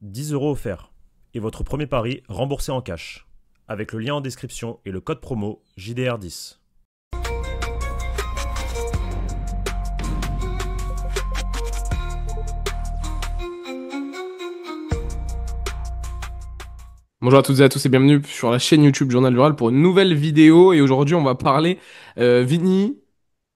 10 € offerts. Et votre premier pari remboursé en cash. Avec le lien en description et le code promo JDR10. Bonjour à toutes et à tous et bienvenue sur la chaîne YouTube Journal Rural pour une nouvelle vidéo. Et aujourd'hui, on va parler Vini.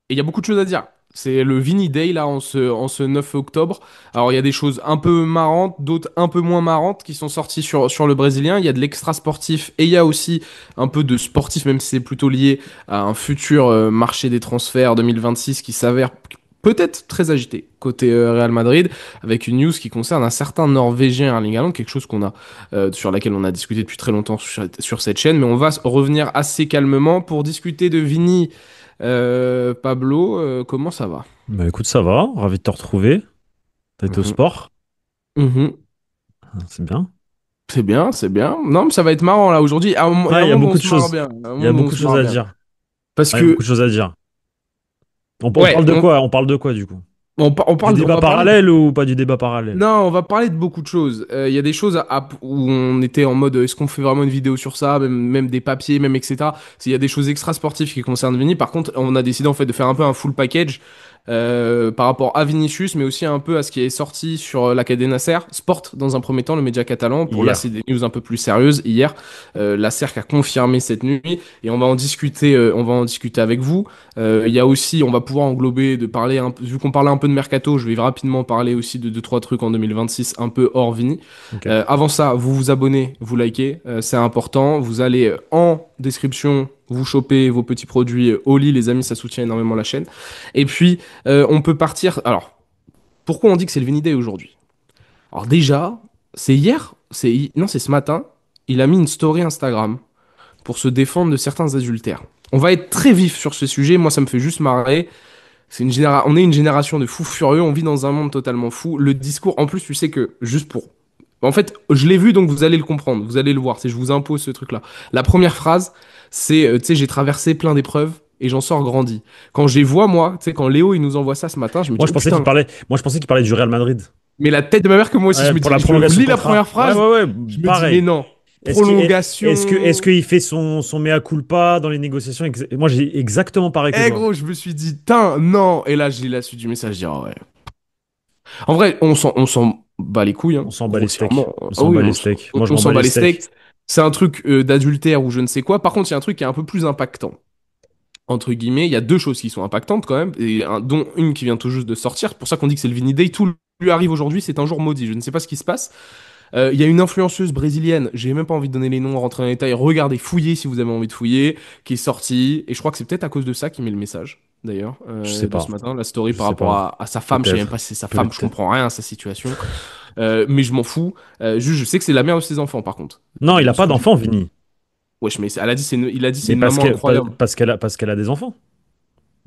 Et il y a beaucoup de choses à dire. C'est le Vini Day là en ce 9 octobre. Alors il y a des choses un peu marrantes, d'autres un peu moins marrantes qui sont sorties sur le brésilien. Il y a de l'extra sportif et il y a aussi un peu de sportif, même si c'est plutôt lié à un futur marché des transferts 2026 qui s'avère peut-être très agité côté Real Madrid, avec une news qui concerne un certain Norvégien Erling Haaland, quelque chose qu'on a sur laquelle on a discuté depuis très longtemps sur cette chaîne, mais on va revenir assez calmement pour discuter de Vini. Pablo, comment ça va? Bah écoute, ça va, ravi de te retrouver. T'as été au Mhm. sport, Mhm. c'est bien. C'est bien, c'est bien. Non, mais ça va être marrant là aujourd'hui. Il y a Ouais, un il y a monde où on beaucoup de se marre choses. bien. Un Il y a monde où on beaucoup de se choses marre à bien. dire. Parce Ouais, il y a beaucoup que, de choses à dire. On ouais, parle de quoi? On parle de quoi du coup? Du on débat va parler. parallèle ou pas du débat parallèle? Non, on va parler de beaucoup de choses. Il y a des choses où on était en mode est-ce qu'on fait vraiment une vidéo sur ça, même des papiers, même etc. Il y a des choses extra sportives qui concernent Vini. Par contre, on a décidé en fait de faire un peu un full package par rapport à Vinicius, mais aussi un peu à ce qui est sorti sur la Cadena Ser Sport dans un premier temps, le média catalan. Pour là, Hier. c'est des news un peu plus sérieuses. Hier, la SER qui a confirmé cette nuit et on va en discuter. On va en discuter avec vous. Il y a aussi, on va pouvoir englober, de parler vu qu'on parlait un peu de mercato, je vais rapidement parler aussi de deux trois trucs en 2026 un peu hors Vini. Ok. Avant ça, vous vous abonnez, vous likez, c'est important. Vous allez en description, vous choper vos petits produits Oli, les amis, ça soutient énormément la chaîne. Et puis, on peut partir. Alors, pourquoi on dit que c'est le Vini Day aujourd'hui? Alors déjà, c'est hier, non, c'est ce matin, il a mis une story Instagram pour se défendre de certains adultères. On va être très vif sur ce sujet, moi ça me fait juste marrer. On est une génération de fous furieux, on vit dans un monde totalement fou. Le discours, en plus, tu sais que, juste pour... En fait, je l'ai vu, donc vous allez le comprendre, vous allez le voir, je vous impose ce truc-là. La première phrase, c'est, tu sais, j'ai traversé plein d'épreuves et j'en sors grandi. Quand je les vois, moi, tu sais, quand Léo, il nous envoie ça ce matin, je me dis, oh putain, Moi, je pensais qu'il parlait du Real Madrid. mais la tête de ma mère que moi aussi, je Ouais, me pour dis, la je prolongation de lis la contrat. première Ouais, phrase, ouais, ouais, je me dis, mais pareil. non, Est-ce prolongation. qu'il fait son mea culpa dans les négociations? Moi, j'ai exactement pareil que Eh toi. gros, je me suis dit, tain, non. Et là, j'ai la suite du message, je dis, ah ouais. En vrai, on s'en bat les couilles, hein, On s'en bat les steaks. grossièrement. On Ah s'en oui, bat les steaks. Moi, je on m'en s'en bats bat les les steaks. steaks. C'est un truc d'adultère ou je ne sais quoi. Par contre, il y a un truc qui est un peu plus impactant. Entre guillemets, il y a deux choses qui sont impactantes quand même, et dont une qui vient tout juste de sortir. C'est pour ça qu'on dit que c'est le Vini Day. Tout lui arrive aujourd'hui, c'est un jour maudit. Je ne sais pas ce qui se passe. Il y a une influenceuse brésilienne, j'ai même pas envie de donner les noms, rentrer dans les détails. Regardez, fouillez si vous avez envie de fouiller, qui est sortie. Et je crois que c'est peut-être à cause de ça qu'il met le message, d'ailleurs, Je sais de pas. ce matin, la story Je par sais rapport pas. à sa femme. Je sais même pas Peut-être. si c'est sa femme, je Peut-être. comprends rien à sa situation. Mais je m'en fous. Juste, je sais que c'est la mère de ses enfants, par contre. Non, il a De ce pas que j'ai d'enfant, compris. Vini. Wesh, mais elle a dit, il a dit c'est Mais une maman incroyable. parce qu'elle a des enfants.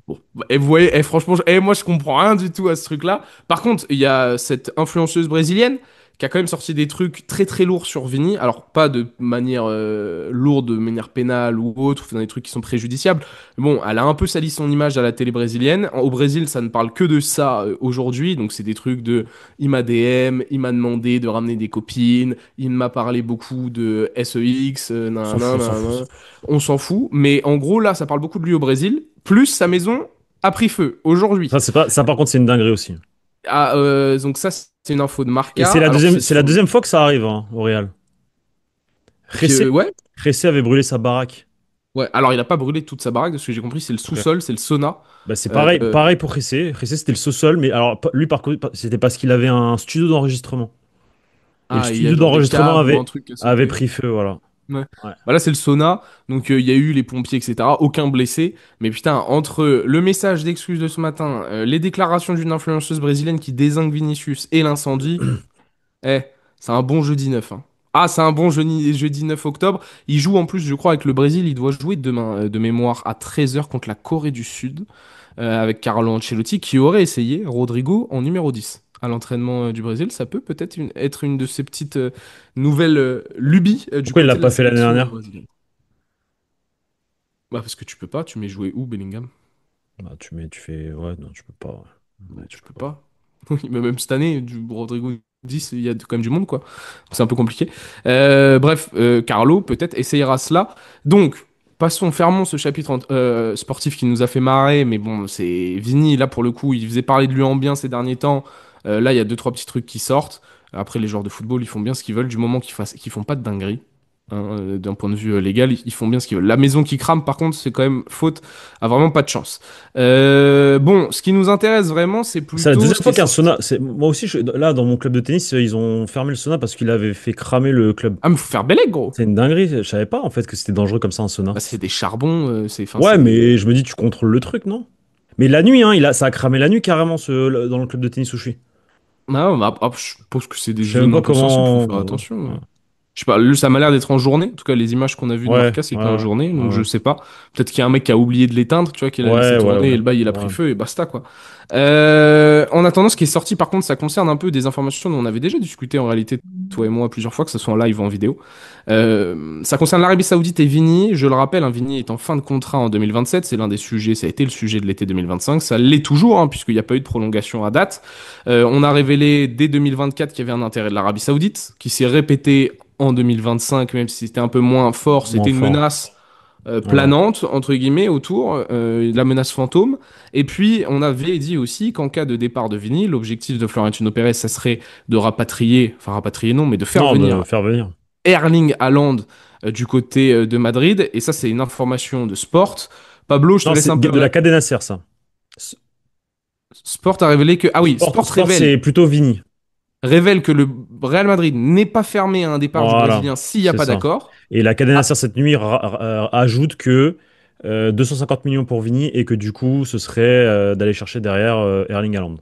Bon, et vous voyez, franchement, moi je comprends rien du tout à ce truc-là. Par contre, il y a cette influenceuse brésilienne qui a quand même sorti des trucs très très lourds sur Vini. Alors, pas de manière lourde, de manière pénale ou autre, enfin, des trucs qui sont préjudiciables. Bon, elle a un peu sali son image à la télé brésilienne. Au Brésil, ça ne parle que de ça aujourd'hui. Donc, c'est des trucs de il m'a DM, il m'a demandé de ramener des copines, il m'a parlé beaucoup de SEX, On s'en fout, on s'en fout. on s'en fout. Mais en gros, là, ça parle beaucoup de lui au Brésil. Plus sa maison a pris feu aujourd'hui. Ça, par contre, c'est une dinguerie aussi. Ah, donc ça, c'est une info de Et Marca. Alors c'est c'est la sur... deuxième fois que ça arrive, hein, au Real. Ressé, Ouais. Ressé avait brûlé sa baraque. Ouais. Alors il a pas brûlé toute sa baraque, de ce que j'ai compris, c'est le Ok. sous-sol, c'est le sauna. Bah, c'est Euh, pareil, euh, pareil pour Ressé. Ressé, c'était le sous-sol, mais alors, lui, par contre, c'était parce qu'il avait un studio d'enregistrement. Et le il y a studio genre des d'enregistrement câbles ou un truc qui a avait sauté. pris feu, voilà. Ouais. Ouais. Bah là, c'est le sauna. Donc, il y a eu les pompiers, etc. Aucun blessé. Mais putain, entre le message d'excuse de ce matin, les déclarations d'une influenceuse brésilienne qui dézingue Vinicius et l'incendie, eh, c'est un bon jeudi 9, hein. Ah, c'est un bon jeudi 9 octobre. Il joue en plus, je crois, avec le Brésil. Il doit jouer demain, de mémoire, à 13h contre la Corée du Sud, avec Carlo Ancelotti, qui aurait essayé Rodrigo en numéro 10 à l'entraînement du Brésil. Ça peut peut-être être une de ces petites nouvelles lubies du Pourquoi il l'a côté de la pas fait l'année sélection dernière? brésilienne. Bah, parce que tu peux pas, tu mets jouer où, Bellingham? Bah, tu fais. Ouais, non, tu peux pas. Ouais. Bah, Non, tu tu peux peux pas. pas. Mais même cette année, Rodrigo, 10, il y a quand même du monde, quoi. C'est un peu compliqué. Bref, Carlo, peut-être, essayera cela. Donc, passons, fermons ce chapitre sportif qui nous a fait marrer, mais bon, c'est Vini, là, pour le coup, il faisait parler de lui en bien ces derniers temps. Là, il y a deux, trois petits trucs qui sortent. Après, les joueurs de football, ils font bien ce qu'ils veulent, du moment qu'ils font pas de dinguerie. Hein, d'un point de vue légal, ils font bien ce qu'ils veulent. La maison qui crame, par contre, c'est quand même faute, a vraiment pas de chance. Bon, ce qui nous intéresse vraiment, c'est C'est la plutôt deuxième ce qui fois est qu'un sorti. sauna. Moi aussi, là, dans mon club de tennis, ils ont fermé le sauna parce qu'il avait fait cramer le club. Ah, mais faut faire Bellec, gros! C'est une dinguerie. Je savais pas en fait que c'était dangereux comme ça un sauna. Bah, c'est des charbons, enfin, Ouais, mais je me dis, tu contrôles le truc, non? Mais la nuit, hein, ça a cramé la nuit carrément dans le club de tennis où je suis. Ah, bah, je pense que c'est des Je sais même zones pas un peu sensibles, faut comment. faire attention. Ouais, Je sais pas, ça m'a l'air d'être en journée. En tout cas, les images qu'on a vues de ouais, Marca, c'était en ouais, journée, ouais, donc je ouais, sais pas. Peut-être qu'il y a un mec qui a oublié de l'éteindre, tu vois, qu'il a laissé ouais, ouais, tourner et ouais, le bail il a pris ouais. feu et basta, quoi. En attendant, ce qui est sorti, par contre, ça concerne un peu des informations dont on avait déjà discuté en réalité, toi et moi, plusieurs fois, que ce soit en live ou en vidéo. Ça concerne l'Arabie Saoudite et Vini. Je le rappelle, hein, Vini est en fin de contrat en 2027. C'est l'un des sujets, ça a été le sujet de l'été 2025. Ça l'est toujours, hein, puisqu'il n'y a pas eu de prolongation à date. On a révélé dès 2024 qu'il y avait un intérêt de l'Arabie Saoudite, qui s'est répété en 2025, même si c'était un peu moins fort. Moins C'était une fort. menace Ouais. planante, entre guillemets, autour, la menace fantôme. Et puis, on avait dit aussi qu'en cas de départ de Vini, l'objectif de Florentino Pérez, ça serait de rapatrier, enfin rapatrier non, mais de faire Non, venir faire venir. Erling Haaland du côté de Madrid. Et ça, c'est une information de Sport. Pablo, je te Non, laisse c'est un peu. de la Cadena Ser, ça. Sport a révélé que. Ah oui, Sport Sport, c'est plutôt Vini. révèle que le Real Madrid n'est pas fermé à un départ du Voilà, Brésilien s'il n'y a c'est pas ça. d'accord. Et la Cadena Ah, Ser cette nuit ajoute que 250 millions pour Vini et que du coup, ce serait d'aller chercher derrière Erling Haaland.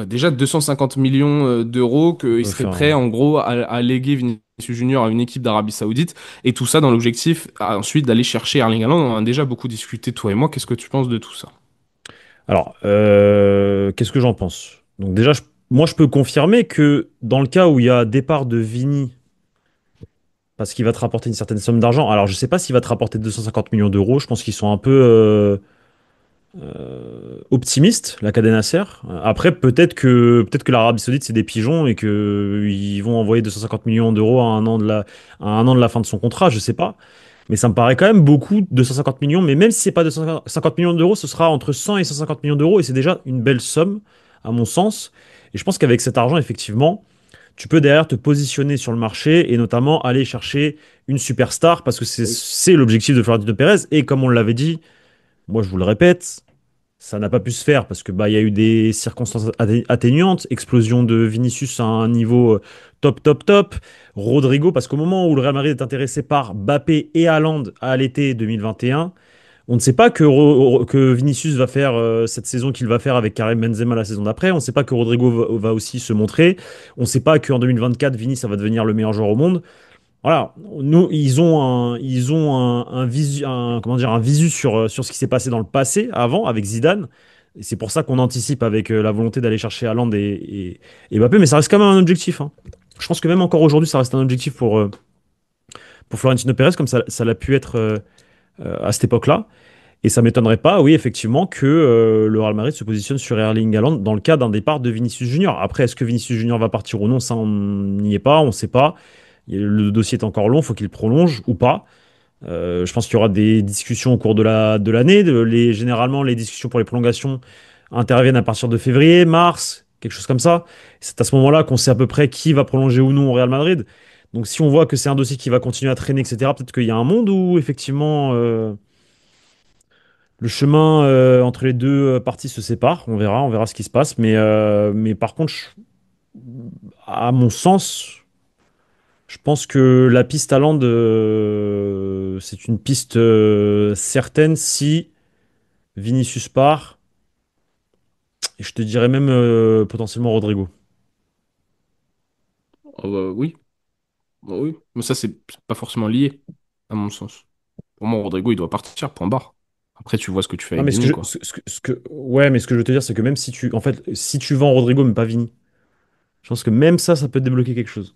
déjà 250 millions d'euros qu'il serait Enfin, prêt en gros à léguer Vinicius Junior à une équipe d'Arabie Saoudite. Et tout ça dans l'objectif ensuite d'aller chercher Erling Haaland. On en a déjà beaucoup discuté, toi et moi. Qu'est-ce que tu penses de tout ça? alors, qu'est-ce que j'en pense? Donc déjà, moi, je peux confirmer que dans le cas où il y a départ de Vini, parce qu'il va te rapporter une certaine somme d'argent, alors je sais pas s'il va te rapporter 250 millions d'euros, je pense qu'ils sont un peu optimistes, la Cadena Ser. Après, peut-être que l'Arabie Saoudite, c'est des pigeons et que ils vont envoyer 250 millions d'euros à un an de la fin de son contrat, je sais pas. Mais ça me paraît quand même beaucoup, 250 millions. Mais même si c'est pas 250 millions d'euros, ce sera entre 100 et 150 millions d'euros. Et c'est déjà une belle somme, à mon sens. Et je pense qu'avec cet argent, effectivement, tu peux derrière te positionner sur le marché et notamment aller chercher une superstar parce que Oui. c'est l'objectif de Florentino Pérez. Et comme on l'avait dit, moi je vous le répète, ça n'a pas pu se faire parce que bah il y a eu des circonstances atténuantes, explosion de Vinicius à un niveau top top top, Rodrigo parce qu'au moment où le Real Madrid est intéressé par Mbappé et Haaland à l'été 2021, on ne sait pas que Vinicius va faire cette saison qu'il va faire avec Karim Benzema la saison d'après, on ne sait pas que Rodrigo va aussi se montrer, on ne sait pas qu'en 2024 Vini ça va devenir le meilleur joueur au monde. Voilà, nous, comment dire, un visu sur ce qui s'est passé dans le passé, avant, avec Zidane. Et c'est pour ça qu'on anticipe avec la volonté d'aller chercher Haaland et Mbappé, mais ça reste quand même un objectif, hein. Je pense que même encore aujourd'hui, ça reste un objectif pour Florentino Pérez, comme ça l'a pu être à cette époque-là. Et ça m'étonnerait pas, oui, effectivement, que le Real Madrid se positionne sur Erling Haaland dans le cas d'un départ de Vinicius Junior. Après, est-ce que Vinicius Junior va partir ou non? Ça, on n'y est pas, on ne sait pas. Le dossier est encore long, faut qu'il prolonge ou pas. Je pense qu'il y aura des discussions au cours de l'année. Généralement, les discussions pour les prolongations interviennent à partir de février, mars, quelque chose comme ça. C'est à ce moment-là qu'on sait à peu près qui va prolonger ou non au Real Madrid. Donc si on voit que c'est un dossier qui va continuer à traîner, etc., peut-être qu'il y a un monde où effectivement le chemin entre les deux parties se sépare. On verra ce qui se passe. Mais par contre, à mon sens, je pense que la piste à Land, c'est une piste certaine si Vinicius part, et je te dirais même potentiellement Rodrigo. Oh, bah, oui. Bah, oui. Mais ça, c'est pas forcément lié, à mon sens. Pour moi, Rodrigo, il doit partir, point barre. Après, tu vois ce que tu fais Non, avec mais Vini, quoi. ouais, mais ce que je veux te dire, c'est que même en fait, si tu vends Rodrigo mais pas Vini, je pense que même ça peut débloquer quelque chose.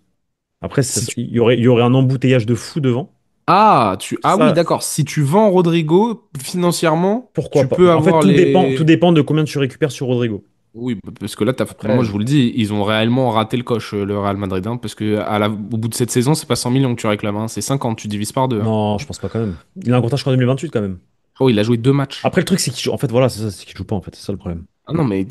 Après, Si tu il y aurait un embouteillage de fou devant. Ah oui, Ça, d'accord. Si tu vends Rodrigo, financièrement, pourquoi tu pas? peux En fait, avoir tout les. dépend de combien tu récupères sur Rodrigo. Oui, parce que là, moi Après, je vous le dis, ils ont réellement raté le coche, le Real Madrid, hein, parce que au bout de cette saison, c'est pas 100 millions que tu réclames, hein, c'est 50, tu divises par deux, hein. non, je pense pas quand même. Il a un contrat jusqu'en 2028 quand même. Oh, il a joué deux matchs. Après, le truc, c'est qu'il joue. En fait, voilà, c'est ça, c'est qu'il joue pas, en fait. C'est ça le problème. Ah non, mais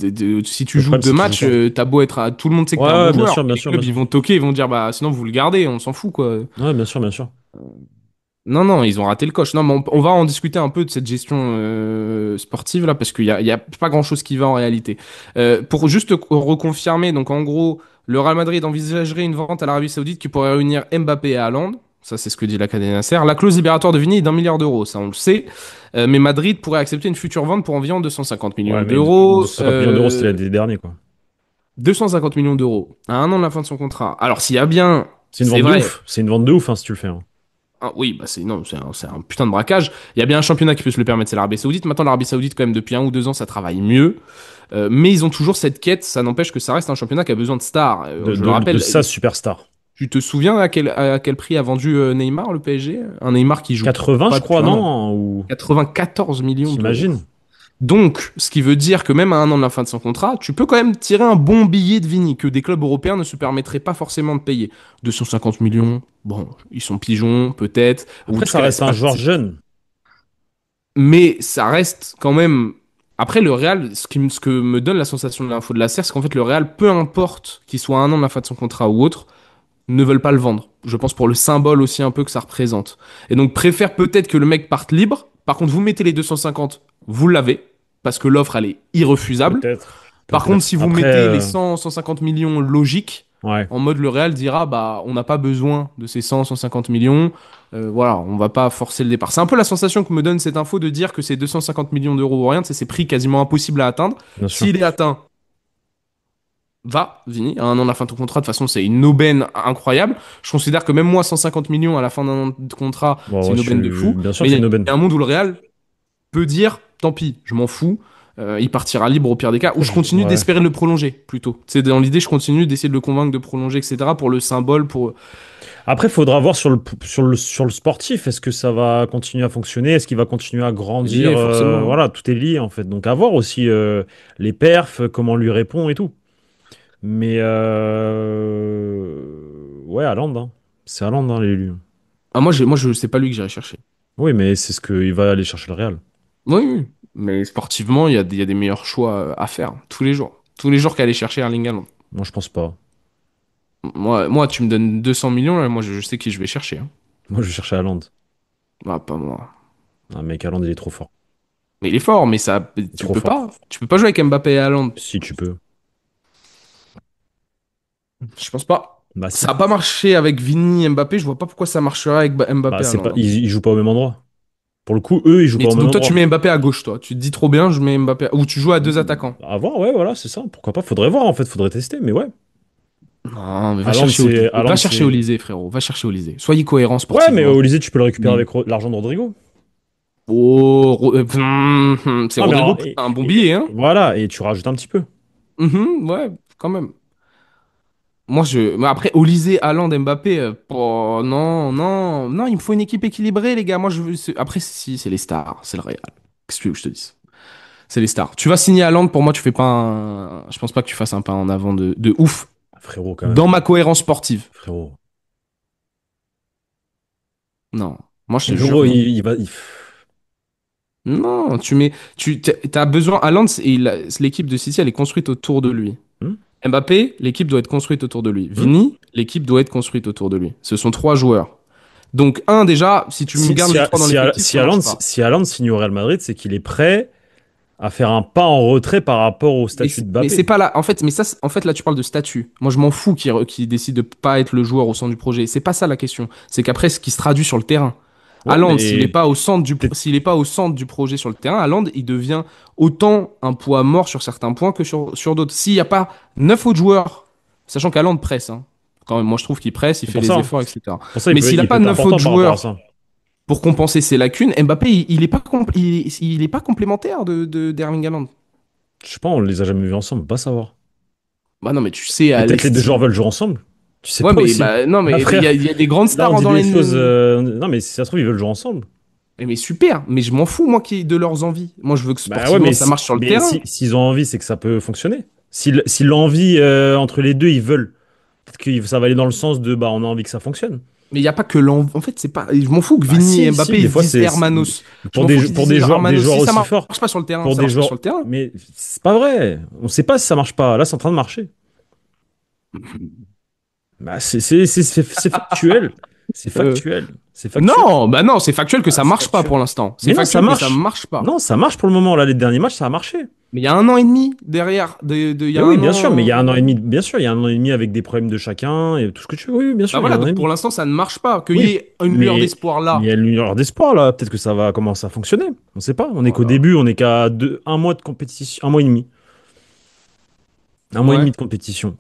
si tu Le joues problème, deux c'est qu'il joue matchs, pas. t'as beau être tout le monde sait que Ouais, t'es un bon ouais, bien joueur. sûr, bien Les sûr, clubs, bien ils sûr. vont toquer, ils vont dire, bah sinon vous le gardez, on s'en fout, quoi. Ouais, bien sûr, bien sûr. Non, non, ils ont raté le coche. Non, mais on va en discuter un peu de cette gestion sportive là, parce qu'il y a pas grand-chose qui va en réalité. Pour juste reconfirmer, donc en gros, le Real Madrid envisagerait une vente à l'Arabie Saoudite qui pourrait réunir Mbappé et Haaland. Ça, c'est ce que dit l'Académie Nasser. La clause libératoire de Vini est d'1 milliard d'euros, ça on le sait. Mais Madrid pourrait accepter une future vente pour environ 250 millions Ouais, mais d'euros. 250 millions d'euros, c'était l'année dernière, quoi. 250 millions d'euros à un an de la fin de son contrat. Alors s'il y a bien, C'est une c'est vente de vrai. ouf. C'est une vente de ouf, hein, si tu le fais, hein. Ah oui, bah c'est non, c'est un putain de braquage. Il y a bien un championnat qui peut se le permettre, c'est l'Arabie Saoudite. Maintenant, l'Arabie Saoudite, quand même, depuis 1 ou 2 ans, ça travaille mieux. Mais ils ont toujours cette quête. Ça n'empêche que ça reste un championnat qui a besoin de stars. Je le De rappelle. sa superstar. Tu te souviens à quel prix a vendu Neymar le PSG? Un Neymar qui joue 80, pas je crois, depuis un an. non? Ou 94 millions d'euros. t'imagines? Donc, ce qui veut dire que même à 1 an de la fin de son contrat, tu peux quand même tirer un bon billet de Vini que des clubs européens ne se permettraient pas forcément de payer. 250 millions, bon, ils sont pigeons, peut-être. Ou en Après, tout ça cas, reste c'est un pas, joueur jeune. mais ça reste quand même. Après, le Real, ce que me donne la sensation de l'info de la SER, c'est qu'en fait, le Real, peu importe qu'il soit à 1 an de la fin de son contrat ou autre, ne veulent pas le vendre. Je pense pour le symbole aussi un peu que ça représente. Et donc, préfère peut-être que le mec parte libre. Par contre, vous mettez les 250, vous l'avez, parce que l'offre, elle est irrefusable. Peut-être. Par contre, Peut-être. si vous Après, mettez les 100, 150 millions logiques, ouais. en mode le Real dira, bah, on n'a pas besoin de ces 100, 150 millions. Voilà, on va pas forcer le départ. C'est un peu la sensation que me donne cette info de dire que ces 250 millions d'euros ou rien, c'est prix quasiment impossible à atteindre. Bien sûr. S'il est atteint, va, Vini, à 1 an de la fin de ton contrat. De toute façon, c'est une aubaine incroyable. Je considère que même moi, 150 millions à la fin d'un an de contrat, Bon, c'est ouais, une aubaine de fou. bien sûr Mais que il c'est une y aubaine. a un monde où le Real peut dire, tant pis, je m'en fous. Il partira libre au pire des cas, ou Après, je continue ouais. d'espérer le prolonger plutôt. C'est dans l'idée, je continue d'essayer de le convaincre de prolonger, etc. pour le symbole, pour. Après, faudra voir sur le sportif. Est-ce que ça va continuer à fonctionner? Est-ce qu'il va continuer à grandir? Lié, forcément. Voilà, tout est lié en fait. Donc à voir aussi les perfs, comment on lui répond et tout. Mais ouais, Haaland, hein. C'est Haaland, hein, l'élu. Ah, moi, je sais pas lui que j'irai chercher. Oui, mais c'est ce qu'il va aller chercher le Real. Oui, oui. Mais sportivement, il y a des meilleurs choix à faire tous les jours. Tous les jours qu'aller chercher Erling Haaland. Moi, je pense pas. Moi, tu me donnes 200 millions, là, moi, je sais qui je vais chercher, hein. Moi, je vais chercher Haaland. Ah, pas moi. Ah, mec, Haaland, il est trop fort. Mais il est fort, mais ça, Il est trop fort. Tu peux pas jouer avec Mbappé et Haaland. Si tu peux. Je pense pas. Bah Ça a si. pas marché avec Vini et Mbappé, je vois pas pourquoi ça marcherait avec Bah Mbappé et c'est pas. Haaland. Ils jouent pas au même endroit. Pour le coup, eux, ils jouent Mais pas au même donc toi, tu endroit. mets Mbappé à gauche, toi. Tu te dis trop bien, je mets Mbappé. Ou tu joues à deux attaquants. À voir, ouais, voilà, c'est ça. Pourquoi pas? Faudrait voir en fait, faudrait tester, mais ouais. Non, mais Haaland, c'est. Va Haaland, chercher c'est. Olysée, frérot. Va chercher Olysée. Soyez cohérent Ouais, mais sportivement. Olysée, tu peux le récupérer Oui. avec l'argent de Rodrigo. Oh, c'est Non, mais Rodrigo, un bon billet, hein. voilà, et tu rajoutes un petit peu. Ouais, quand même. Mais après, Olysée, Haaland, Mbappé, oh, non, non, non, il me faut une équipe équilibrée, les gars. Moi, je veux. Après, si, c'est les stars, c'est le Real. Qu'est-ce que tu veux que je te dise? C'est les stars. Tu vas signer Haaland, pour moi, tu fais pas un. Je pense pas que tu fasses un pas en avant de ouf Ah, frérot, quand dans même. ma cohérence sportive. Frérot. Non. Moi, je te jure, Frérot, non. il va. Non, tu mets. T'as besoin. Haaland, l'équipe de City, elle est construite autour de lui. Hmm. Mbappé, l'équipe doit être construite autour de lui. Hmm. Vini, l'équipe doit être construite autour de lui. Ce sont trois joueurs. Donc, déjà, si tu me Si, gardes si, les trois dans l'effectif, si ça marche Haaland, pas. si Haaland signe au Real Madrid, c'est qu'il est prêt à faire un pas en retrait par rapport au statut de Mais c'est Mbappé. pas là. En fait, en fait, là, tu parles de statut. Moi, je m'en fous qu'il décide de pas être le joueur au centre du projet. C'est pas ça la question. C'est qu'après, ce qui se traduit sur le terrain. Ouais, Haaland, mais s'il est pas au centre du projet sur le terrain, Haaland, il devient autant un poids mort sur certains points que sur d'autres. S'il n'y a pas 9 autres joueurs, sachant qu'Haaland presse, hein. Quand même, moi, je trouve qu'il presse, il c'est fait pour ça, les hein. efforts, etc. Pour ça, Mais s'il n'a il peut pas être 9 important autres par rapport à joueurs ça. pour compenser ses lacunes, Mbappé, il est pas, il est pas complémentaire d'Erling Haaland. Je sais pas, on les a jamais vus ensemble, pas savoir. Bah non, mais tu sais, Et à peut-être les deux joueurs l'estime. veulent jouer ensemble. Tu sais Ouais, pas mais aussi. bah, non, Ah mais frère, il y a des grandes là on stars dit dans des choses. les. Non mais si ça se trouve, ils veulent jouer ensemble. Mais super, mais je m'en fous, moi, de leurs envies. Moi, je veux que Bah ouais, sportivement, ça marche sur le mais terrain. s'ils ont envie, c'est que ça peut fonctionner. Si l'envie entre les deux, ils veulent, peut-être que ça va aller dans le sens de bah on a envie que ça fonctionne. Mais il n'y a pas que l'envie. En fait, c'est pas. Je m'en fous que Bah Vini et si, Mbappé des ils se fois disent Hermanos. Je m'en fous qu'ils se pour disent des Hermanos. joueurs Si ça aussi forts, marche pas sur le terrain, pour ça des marche pas sur joueurs, le terrain. mais c'est pas vrai. On sait pas si ça marche pas. Là, c'est en train de marcher. Bah c'est factuel. C'est Euh, factuel. C'est factuel. Non, bah non, c'est factuel que Ah, ça c'est marche pas factuel. pour l'instant. C'est Mais non, ça factuel que ça marche. marche pas. Non, ça marche pour le moment. Là, les derniers matchs, ça a marché. Mais il y a un an et demi derrière. Il y Mais a oui, un bien sûr, mais il y an. a un an et demi, bien sûr, il y a un an et demi avec des problèmes de chacun et tout ce que tu veux. Oui, oui, bien Bah sûr, il y a voilà, un an et donc demi. pour l'instant, ça ne marche pas. Qu'il y Oui, ait une lueur d'espoir mais il y là. a une lueur d'espoir là. Peut-être que ça va commencer à fonctionner. On sait pas. On est qu'au Voilà. début, on est qu'à un mois de compétition, un mois et demi. Un mois et Ouais. demi de compétition.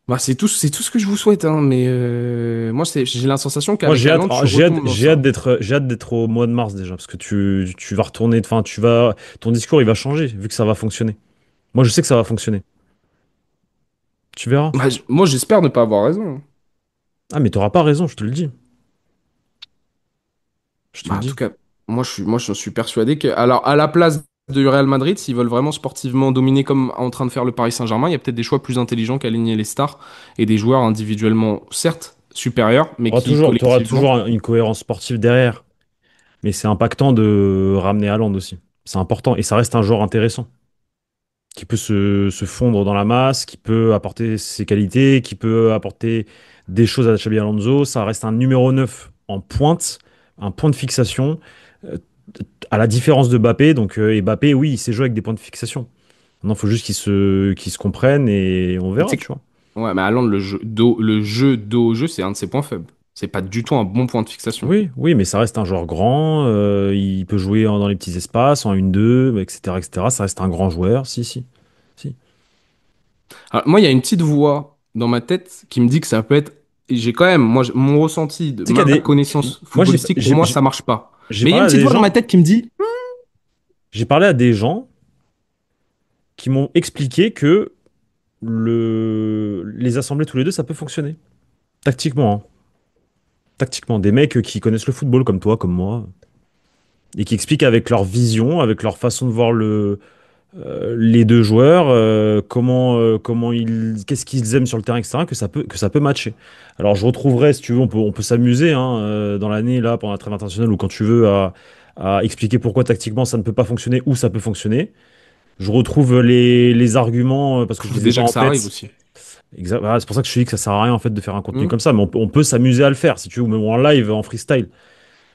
Bah, c'est tout ce que je vous souhaite, hein, mais moi, j'ai la sensation Moi, qu'avec Haaland, tu retombes dans ça. j'ai hâte d'être au mois de mars déjà, parce que tu vas retourner, enfin, ton discours, il va changer, vu que ça va fonctionner. Moi, je sais que ça va fonctionner. Tu verras. Bah, moi, j'espère ne pas avoir raison, hein. Ah, mais t'auras pas raison, je te le dis. Je te le Bah, en tout dis. cas, moi, je suis persuadé que, alors, à la place du Real Madrid, s'ils veulent vraiment sportivement dominer comme en train de faire le Paris Saint-Germain, il y a peut-être des choix plus intelligents qu'aligner les stars et des joueurs individuellement, certes, supérieurs, mais qui T'auras collectivement. toujours une cohérence sportive derrière, mais c'est impactant de ramener Haaland aussi. C'est important, et ça reste un joueur intéressant, qui peut se fondre dans la masse, qui peut apporter ses qualités, qui peut apporter des choses à Xabi Alonso. Ça reste un numéro 9 en pointe, un point de fixation, euh, à la différence de Mbappé. Donc, et Mbappé, oui, il sait jouer avec des points de fixation. Maintenant, il faut juste qu'ils se comprennent et on Mais verra, tu tu sais vois. ouais, mais Haaland, le jeu dos au jeu, c'est un de ses points faibles. C'est pas du tout un bon point de fixation. Oui, oui, mais ça reste un joueur grand. Il peut jouer dans les petits espaces, en 1-2, etc., etc. Ça reste un grand joueur. Si, si, si. Alors, moi, il y a une petite voix dans ma tête qui me dit que ça peut être. J'ai quand même, mon ressenti de Tu sais qu'il ma y a des. connaissance Moi, footballistique, pour moi, ça marche pas. j'ai Mais il y a parlé une à petite des voix dans ma gens. tête qui me dit. J'ai parlé à des gens qui m'ont expliqué que les assembler tous les deux, ça peut fonctionner. Tactiquement, hein. Tactiquement. Des mecs qui connaissent le football comme toi, comme moi, et qui expliquent avec leur vision, avec leur façon de voir les deux joueurs, qu'est-ce qu'ils aiment sur le terrain, etc., que ça peut matcher. Alors je retrouverai, si tu veux, on peut s'amuser hein, dans l'année, là, pendant la trêve internationale, ou quand tu veux, à expliquer pourquoi tactiquement ça ne peut pas fonctionner ou ça peut fonctionner. Je retrouve les arguments parce que je Faut les ai pas déjà que en ça arrive tête. aussi. Exact. Voilà, c'est pour ça que je te dis que ça sert à rien en fait de faire un contenu Hmm. comme ça, mais on peut s'amuser à le faire si tu veux, ou même en live, en freestyle.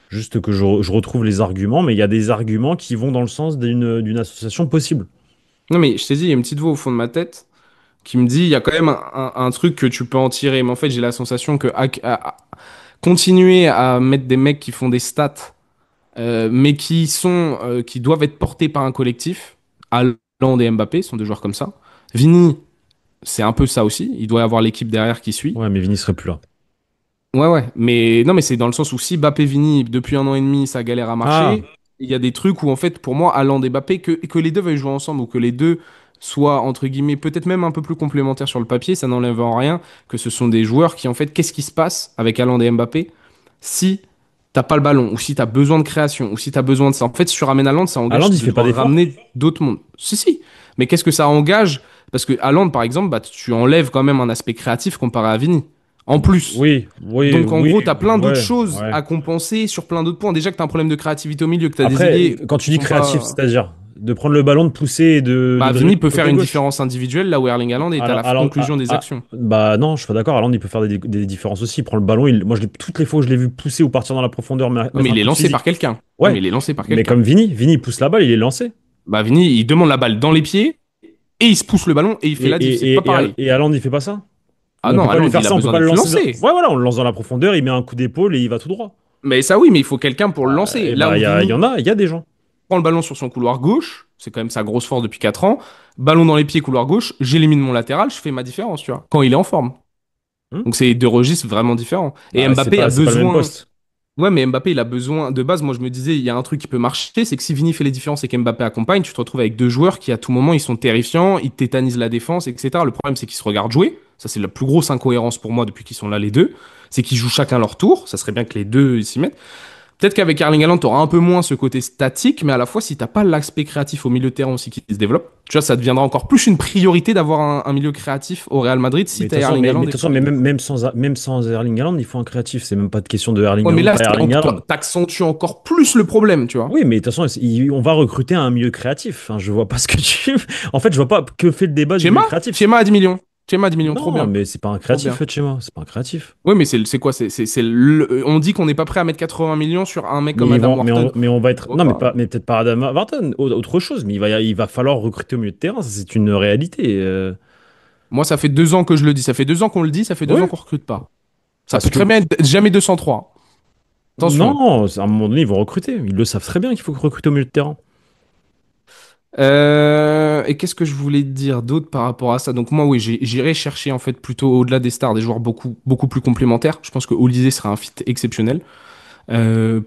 Juste que je retrouve les arguments, mais il y a des arguments qui vont dans le sens d'une association possible. Non, mais je t'ai dit, il y a une petite voix au fond de ma tête qui me dit, il y a quand même un truc que tu peux en tirer. Mais en fait, j'ai la sensation que continuer à mettre des mecs qui font des stats, mais qui doivent être portés par un collectif. Haaland et Mbappé sont des joueurs comme ça. Vini, c'est un peu ça aussi. Il doit y avoir l'équipe derrière qui suit. Ouais, mais Vini serait plus là. Ouais, ouais. Mais non, mais c'est dans le sens où si Mbappé Vini, depuis un an et demi, ça galère à Ah, marcher, il y a des trucs où, en fait, pour moi, Haaland et Mbappé, que les deux veuillent jouer ensemble ou que les deux soient, entre guillemets, peut-être même un peu plus complémentaires sur le papier, ça n'enlève en rien que ce sont des joueurs qui, en fait, qu'est-ce qui se passe avec Haaland et Mbappé si t'as pas le ballon ou si t'as besoin de création ou si t'as besoin de ça. En fait, si tu ramènes Haaland, ça Haaland, engage il de fait pas devoir d'effort? ramener d'autres mondes. Si, si. Mais qu'est-ce que ça engage? Parce que Haaland, par exemple, bah, tu enlèves quand même un aspect créatif comparé à Vini. En plus. Oui, oui, Donc en oui, gros, tu as plein d'autres ouais, choses ouais. à compenser sur plein d'autres points. Déjà que tu as un problème de créativité au milieu, que tu as des Après, ailiers quand tu qui dis sont créatif, pas. c'est-à-dire de prendre le ballon, de pousser et de Bah, dribbler Vini peut faire côté une gauche. différence individuelle là où Erling Haaland est à la conclusion des actions. Bah non, je suis pas d'accord. Haaland, il peut faire des différences aussi. Il prend le ballon. Moi, toutes les fois où je l'ai vu pousser ou partir dans la profondeur, Ouais, mais mettre un il est coup de lancé par physique. quelqu'un. Ouais, Ouais, mais il est lancé par mais quelqu'un. comme Vini, il pousse la balle, il est lancé. Bah, Vini, il demande la balle dans les pieds et il se pousse le ballon et il fait Et, la diff. C'est pas pareil. Haaland, il fait pas ça? Ah Ou on peut non, pas lui Haaland, faire il a ça, on peut besoin pas le d'être lancer lancé. Ouais, voilà, on le lance dans la profondeur, il met un coup d'épaule et il va tout droit. Mais ça, oui, mais il faut quelqu'un pour le lancer. Et Là bah, où il y Vini en a, il y a des gens. prend le ballon sur son couloir gauche, c'est quand même sa grosse force depuis 4 ans. Ballon dans les pieds, couloir gauche, j'élimine mon latéral, je fais ma différence, tu vois. Quand il est en forme. Hmm. Donc c'est deux registres vraiment différents. Et Bah, Mbappé a c'est pas le même besoin. poste. Ouais, mais Mbappé, il a besoin. De base, moi, je me disais, il y a un truc qui peut marcher, c'est que si Vini fait les différences et qu'Mbappé accompagne, tu te retrouves avec deux joueurs qui, à tout moment, ils sont terrifiants, ils tétanisent la défense, etc. Le problème, c'est qu'ils se regardent jouer. Ça, c'est la plus grosse incohérence pour moi depuis qu'ils sont là, les deux. C'est qu'ils jouent chacun leur tour. Ça serait bien que les deux s'y mettent. Peut-être qu'avec Erling Haaland, tu auras un peu moins ce côté statique, mais à la fois, si t'as pas l'aspect créatif au milieu de terrain aussi qui se développe, tu vois, ça deviendra encore plus une priorité d'avoir un milieu créatif au Real Madrid Mais si de t'as toute façon, Erling Haaland mais de et toute façon, mais même sans Erling Haaland, il faut un créatif. C'est même pas de question de Erling Ouais, mais Haaland, là, pas Erling Haaland. t'accentues encore plus le problème, tu vois. Oui, mais de toute façon, on va recruter un milieu créatif. Enfin, je vois pas ce que tu. En fait, je vois pas que fait le débat du milieu Chema? créatif. Chema à 10 millions. Chema à 10 millions, trop Non, bien. mais c'est pas un Trop créatif, bien. Fetchema. C'est pas un créatif. Oui, mais c'est quoi? On dit qu'on n'est pas prêt à mettre 80 millions sur un mec Mais comme ils Adam vont, Wharton. mais on va être. Je vois Non, pas. mais peut-être pas Adam Warton, autre chose. Mais il va falloir recruter au milieu de terrain. Ça, c'est une réalité. Moi, ça fait 2 ans que je le dis. Ça fait 2 ans qu'on le dit, ça fait 2 ans Ouais, qu'on recrute pas. Ça parce peut que. très bien être jamais 203. Attention. Non, à un moment donné, ils vont recruter. Ils le savent très bien qu'il faut recruter au milieu de terrain. Et qu'est-ce que je voulais te dire d'autre par rapport à ça? Donc moi, oui, j'irai chercher en fait plutôt au-delà des stars, des joueurs beaucoup, beaucoup plus complémentaires. Je pense que Olysée sera un fit exceptionnel.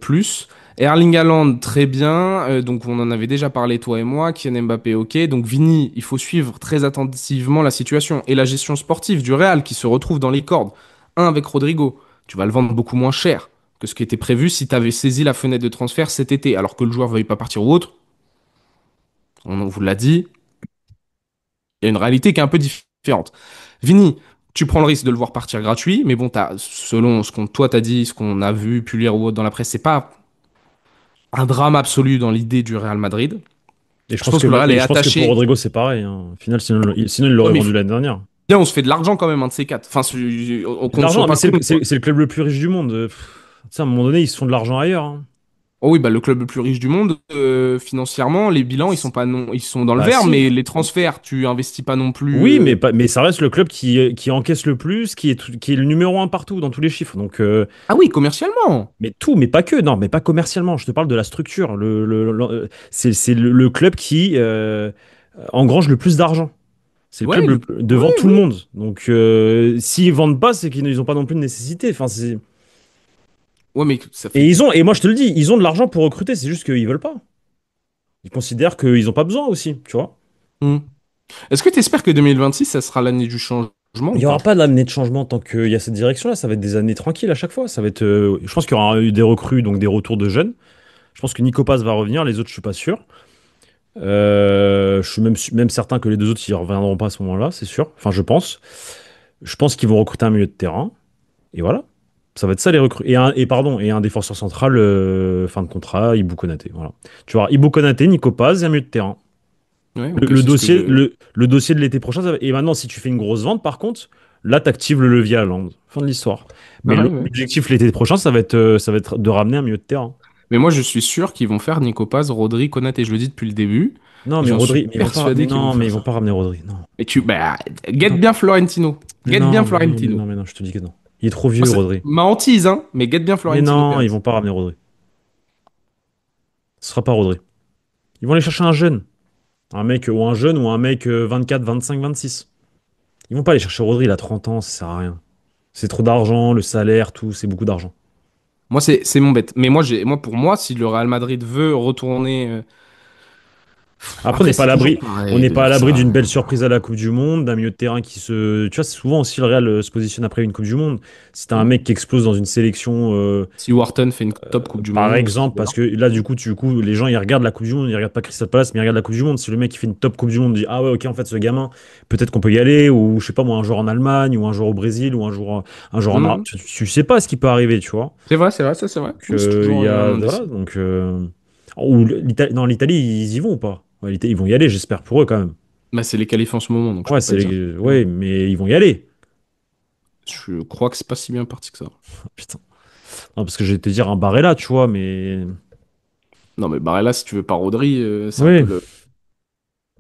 Plus. Erling Haaland, très bien. Donc on en avait déjà parlé, toi et moi. Kylian Mbappé, ok. Donc Vini, il faut suivre très attentivement la situation et la gestion sportive du Real qui se retrouve dans les cordes. Un avec Rodrigo. Tu vas le vendre beaucoup moins cher que ce qui était prévu si tu avais saisi la fenêtre de transfert cet été, alors que le joueur veuille pas partir ou autre. On vous l'a dit, il y a une réalité qui est un peu différente. Vini, tu prends le risque de le voir partir gratuit, mais bon, selon ce qu'on toi t'as dit, ce qu'on a vu, pu lire ou autre dans la presse, c'est pas un drame absolu dans l'idée du Real Madrid. Je pense que le Real est Et je pense que pour attaché. Rodrigo, c'est pareil, hein. Au final, sinon il Ouais, l'aurait mais vendu l'année dernière. bien, on se fait de l'argent quand même, un de ces quatre. Enfin, De qu'on soit l'argent, mais pas con, quoi. c'est le club le plus riche du monde. Tu sais, à un moment donné, ils se font de l'argent ailleurs, hein. Oh oui, bah, le club le plus riche du monde, financièrement, les bilans, ils sont pas non, ils sont dans le Bah vert, si. mais les transferts, tu investis pas non plus. Oui, mais ça reste le club qui encaisse le plus, qui est le numéro un partout dans tous les chiffres. Donc, Ah oui, commercialement. mais tout, mais pas que, non, mais pas commercialement. Je te parle de la structure. C'est le club qui engrange le plus d'argent. C'est le Ouais, club oui, devant tout le oui. monde. Donc, s'ils vendent pas, c'est qu'ils n'ont pas non plus de nécessité. Enfin, Ouais, mais ça et fait. et moi je te le dis, ils ont de l'argent pour recruter. C'est juste qu'ils veulent pas. Ils considèrent qu'ils n'ont pas besoin aussi, tu vois. Hmm. Est-ce que tu espères que 2026, ça sera l'année du changement Il ou n'y aura pas? pas d'année de changement tant qu'il y a cette direction-là. Ça va être des années tranquilles à chaque fois. Ça va être, je pense qu'il y aura eu des recrues, donc des retours de jeunes. Je pense que Nico Paz va revenir. Les autres, je suis pas sûr. Je suis même certain que les deux autres, ils reviendront pas à ce moment-là, c'est sûr. Enfin, je pense. Je pense qu'ils vont recruter un milieu de terrain. Et voilà. Ça va être ça les recrues. Et un défenseur central, fin de contrat, Ibou Konaté. Voilà. Tu vois, Ibou Konaté, Nico Paz et un milieu de terrain. Ouais, ok, c'est ce que Le dossier de l'été prochain, et maintenant, si tu fais une grosse vente, par contre, là, tu actives le levier à Land. Fin de l'histoire. Mais Ouais, ouais. l'objectif l'été prochain, ça va être de ramener un milieu de terrain. Mais moi, je suis sûr qu'ils vont faire Nico Paz, Rodri, Konaté. Je le dis depuis le début. Non, mais J'en suis Rodri, persuadé qu'ils vont mais faire ils vont ça. pas ramener Rodri. Non. Et bah, get Non, bien Florentino. Get bien Florentino. mais non, je te dis que non. Il est trop Moi, vieux, c'est Rodri. ma hantise, hein, mais get bien Mais Florentino non, Pérez. ils vont pas ramener Rodri. Ce sera pas Rodri. Ils vont aller chercher un jeune. Un mec, ou un jeune, ou un mec 24, 25, 26. Ils vont pas aller chercher Rodri, il a 30 ans, ça sert à rien. C'est trop d'argent, le salaire, tout, c'est beaucoup d'argent. Moi, c'est mon bête. Mais pour moi, si le Real Madrid veut retourner. Après, Après, c'est toujours on pareil n'est de pas à dire l'abri ça. d'une belle surprise à la Coupe du Monde, d'un milieu de terrain qui se. Tu vois, c'est souvent aussi le Real se positionne après une Coupe du Monde. Si t'as un Mm. mec qui explose dans une sélection, Si Wharton fait une top Coupe du par Monde, c'est exemple, bien. parce que là, du coup, les gens, ils regardent la Coupe du Monde, ils regardent pas Crystal Palace, mais ils regardent la Coupe du Monde. Si le mec, il fait une top Coupe du Monde, il dit, ah ouais, ok, en fait, ce gamin, peut-être qu'on peut y aller, ou je sais pas, moi, un joueur en Allemagne, ou un joueur au Brésil, ou un joueur en Arabe. Mm. Tu sais pas ce qui peut arriver, tu vois. C'est vrai, ça c'est vrai. Donc, Oui, c'est il toujours y a. un Voilà, indice. donc. Ou non, l'Italie, ils y vont ou pas? Ouais, ils vont y aller, j'espère pour eux quand même. Bah, c'est les qualifs en ce moment, donc je Ouais, peux pas dire. ouais, mais ils vont y aller. Je crois que c'est pas si bien parti que ça. Putain. Non, parce que j'allais te dire un Barella, tu vois, mais. Non, mais Barella, si tu veux pas Rodri, c'est un peu Oui. le.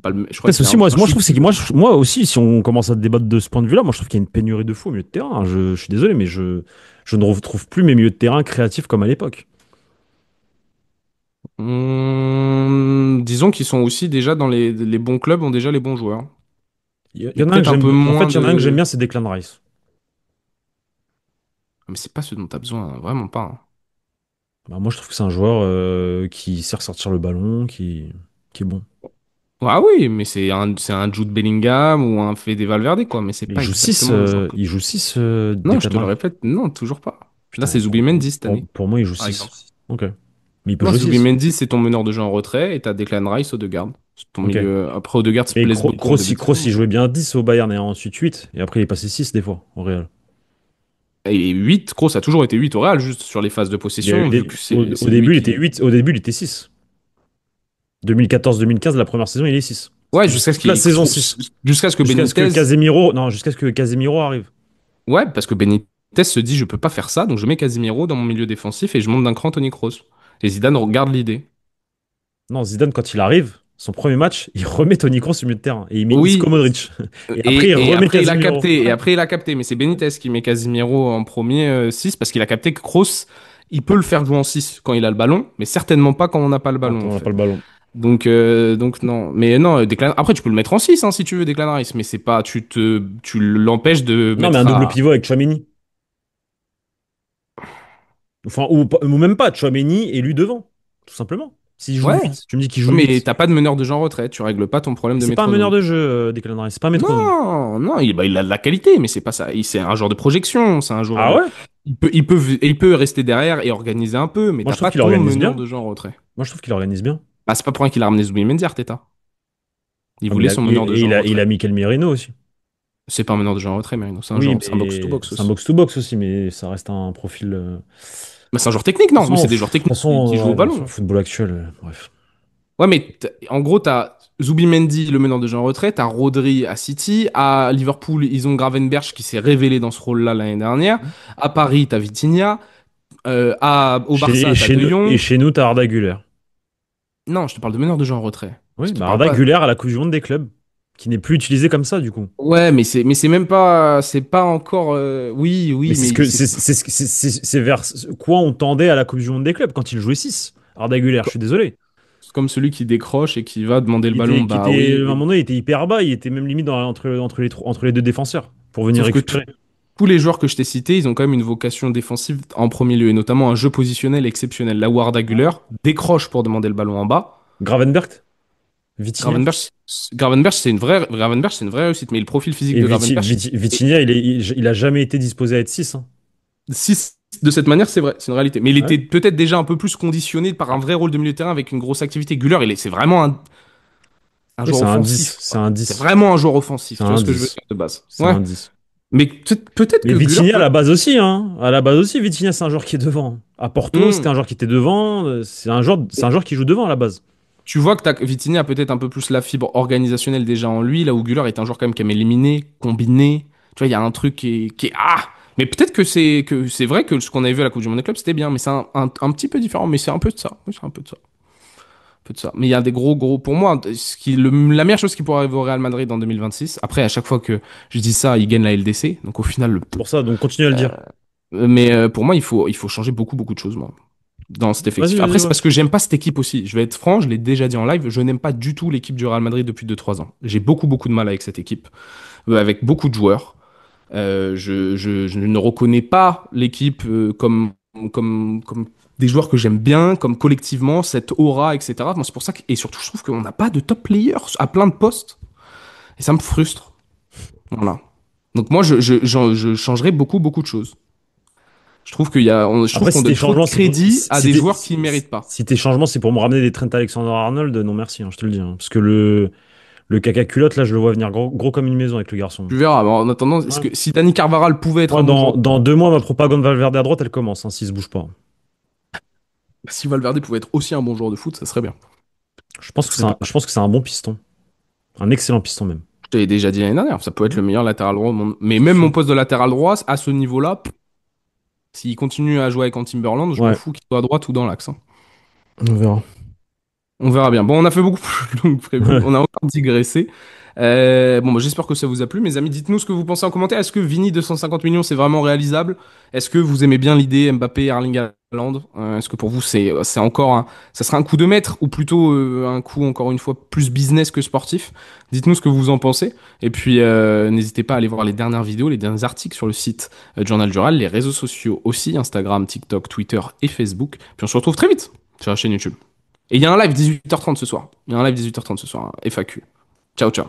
Pas je crois Après, qu'il c'est fait aussi, un moi je shoot trouve, c'est que moi aussi, si on commence à débattre de ce point de vue-là, moi je trouve qu'il y a une pénurie de fous au milieu de terrain. Je suis désolé, mais je ne retrouve plus mes milieux de terrain créatifs comme à l'époque. Disons qu'ils sont aussi déjà dans les bons clubs, ont déjà les bons joueurs. Il Il y y a en a un que peut-être un j'aime peu bien. En moins fait, il y en a un que j'aime de. bien, c'est Declan Rice. Mais c'est pas ce dont t'as besoin, hein, vraiment pas, hein. Bah, moi, je trouve que c'est un joueur qui sait ressortir le ballon, qui est bon. Ah oui, mais c'est un Jude Bellingham ou un Fede Valverde, quoi. Mais c'est pas exactement le joueur. Il joue 6 Non, je te Declan le Rice. répète, non, toujours pas. Là, Putain, c'est Zubimendi cette année, pour moi, il joue par 6. exemple. Ok. Mais il peut Non, jouer 6. Zubimendi, c'est ton meneur de jeu en retrait et t'as Declan Rice, Odegaard. C'est ton Ok. milieu. Après, Odegaard se Mais blesse beaucoup en Kroos, début de Kroos, saison. il jouait bien 10 au Bayern et ensuite 8. Et après, il est passé 6 des fois au Real. Et 8, Kroos a toujours été 8 au Real, juste sur les phases de possession, vu que Au c'est lui début, il était qui. 8. Au début, il était 6. 2014-2015, la première saison, il est 6. Ouais, Jusqu'à toute la saison 6. jusqu'à ce que Jusqu'à ce que Benitez. Casemiro. Non, jusqu'à ce que Casemiro arrive. Ouais, parce que Benitez se dit, je peux pas faire ça, donc je mets Casemiro dans mon milieu défensif et je monte d'un cran Toni Kroos. Et Zidane regarde l'idée. Non, Zidane, quand il arrive, son premier match, il remet Toni Kroos au milieu de terrain. Et il met Isco Oui, Modric. Et après, il et remet après il a Casemiro. capté, et après il a capté, mais c'est Benitez qui met Casemiro en premier 6 parce qu'il a capté que Kroos, il peut le faire jouer en 6 quand il a le ballon, mais certainement pas quand on n'a pas le ballon Quand en on n'a pas fait. le ballon. Donc non. Mais non, Après tu peux le mettre en 6 hein, si tu veux, Declan Rice, mais c'est pas, tu l'empêches de Non, mais un mettre double à. pivot avec Tchouaméni. Enfin, ou même pas, Tchouaméni et lui devant. Tout simplement. S'il joue Ouais. 8, tu me dis qu'il joue Mais 8. t'as pas de meneur de jeu en retrait, tu règles pas ton problème de C'est pas un meneur métronome. de jeu, Declan Rice. C'est pas un métronome. Non, non, il a de la qualité, mais c'est pas ça. C'est un joueur de projection, c'est un joueur. Ah ouais? Il peut rester derrière et organiser un peu, mais Moi, je t'as trouve pas qu'il ton organise meneur bien. de jeu en retrait. Moi, je trouve qu'il organise bien. Bah, c'est pas pour rien qu'il a ramené Zubimendi, Arteta. Il Ah, mais voulait son meneur de jeu en il retrait. a Mikel Merino aussi. C'est pas un meneur de jeu en retrait, Merino. C'est un Oui, genre, c'est un mais box-to-box c'est un aussi. box-to-box aussi, mais ça reste un profil. Bah, c'est un joueur technique, De toute non? Mais façon, c'est des joueurs de toute techniques qui façon, jouent au ouais, sur le ballon. football actuel, bref. Ouais, mais en gros, t'as Zubimendi, le meneur de jeu en retrait, t'as Rodri à City, à Liverpool, ils ont Gravenberch qui s'est révélé dans ce rôle-là l'année dernière, à Paris, t'as Vitinha, au Barça, t'as De Et Jong. chez nous, t'as Arda Güler. Non, je te parle de meneur de jeu en retrait. Je Oui, te bah parle Arda pas. Güler à la Coupe du Monde des clubs, qui n'est plus utilisé comme ça, du coup. Ouais, mais c'est même pas, c'est pas encore. Oui, Mais oui, c'est ce mais que c'est c'est vers quoi on tendait à la Coupe du Monde des clubs quand il jouait 6. Arda Güler, je co- suis désolé. c'est comme celui qui décroche et qui va demander le ballon. Qui Bah était, oui, à un oui. moment donné, il était hyper bas, il était même limite entre les deux défenseurs pour venir Sauf que récupérer. tous les joueurs que je t'ai cités, ils ont quand même une vocation défensive en premier lieu, et notamment un jeu positionnel exceptionnel. Là où Arda Güler décroche pour demander le ballon en bas. Gravenberch, Vitinha. Gravenberch, c'est une vraie réussite, mais le profil physique Et de Gravenberch, Vitinha, il a jamais été disposé à être 6. Hein. si de cette manière, c'est vrai, c'est une réalité. Mais il Ouais. était peut-être déjà un peu plus conditionné par un vrai rôle de milieu de terrain avec une grosse activité. Güler, c'est vraiment un Oui, joueur c'est un 10. offensif, C'est quoi. un C'est 10. vraiment un joueur offensif. C'est Tu vois un ce que je veux 10. dire de base? C'est Ouais. un 10. Mais peut-être Mais que Güler Vitinha, à peut. la base aussi, hein. À la base aussi, Vitinha, c'est un joueur qui est devant. À Porto, c'était Hmm. un joueur qui était devant. C'est un joueur qui joue devant à la base. Tu vois que Vitinha a peut-être un peu plus la fibre organisationnelle déjà en lui, là où Güler est un joueur quand même qui aime éliminer, combiner. Tu vois, il y a un truc qui est. Ah! Mais peut-être que c'est vrai que ce qu'on avait vu à la Coupe du Monde des clubs, c'était bien, mais c'est un petit peu différent. Mais c'est un peu de ça. Oui, c'est un peu de ça. Un peu de ça. Mais il y a des gros. Pour moi, la meilleure chose qui pourrait arriver au Real Madrid en 2026, après, à chaque fois que je dis ça, ils gagnent la LDC. Donc au final, Pour ça, donc continue à le dire. mais pour moi, il faut changer beaucoup de choses, moi, dans cet Vas-y, effectif. vas-y, Après, c'est ouais. parce que j'aime pas cette équipe aussi. Je vais être franc, je l'ai déjà dit en live, je n'aime pas du tout l'équipe du Real Madrid depuis 2 3 ans. J'ai beaucoup de mal avec cette équipe, avec beaucoup de joueurs. Je ne reconnais pas l'équipe comme des joueurs que j'aime bien, comme collectivement, cette aura, etc. Moi, c'est pour ça et surtout, je trouve qu'on n'a pas de top players à plein de postes. Et ça me frustre. Voilà. Donc moi, je changerais beaucoup de choses. Je trouve Après, qu'on si tes donne trop de changements, crédit à des joueurs qui ne méritent pas. si tes changements, c'est pour me ramener des Trent Alexander-Arnold, non merci, hein, je te le dis. Hein. Parce que le caca culotte, là, je le vois venir gros comme une maison avec le garçon. Tu verras. Mais en attendant, est-ce Ouais. que si Dani Carvajal pouvait être Moi, un bon joueur, dans 2 mois, ma propagande Valverde à droite, elle commence, hein, s'il se bouge pas. si Valverde pouvait être aussi un bon joueur de foot, ça serait bien. C'est pas. Je pense que c'est un bon piston. Un excellent piston même. Je t'avais déjà dit l'année dernière, ça peut être Mhm. le meilleur latéral droit au monde. Mais C'est même mon sûr. poste de latéral droit, à ce niveau-là, s'il continue à jouer avec Timberland, je m'en Ouais, fous qu'il soit à droite ou dans l'axe, hein. on verra. On verra bien. Bon, on a fait beaucoup plus long que prévu. Ouais. On a encore digressé. Bon, bah, j'espère que ça vous a plu, mes amis. Dites-nous ce que vous pensez en commentaire. Est-ce que Vini 250 millions, c'est vraiment réalisable? Est-ce que vous aimez bien l'idée Mbappé, Erling Haaland? Est-ce que pour vous, c'est encore ça sera un coup de maître ou plutôt un coup, encore une fois, plus business que sportif? Dites-nous ce que vous en pensez. Et puis, n'hésitez pas à aller voir les dernières vidéos, les derniers articles sur le site du Journal du Real, les réseaux sociaux aussi, Instagram, TikTok, Twitter et Facebook. Puis on se retrouve très vite sur la chaîne YouTube. Et il y a un live 18h30 ce soir. Il y a un live 18h30 ce soir, hein, FAQ. Ciao, ciao.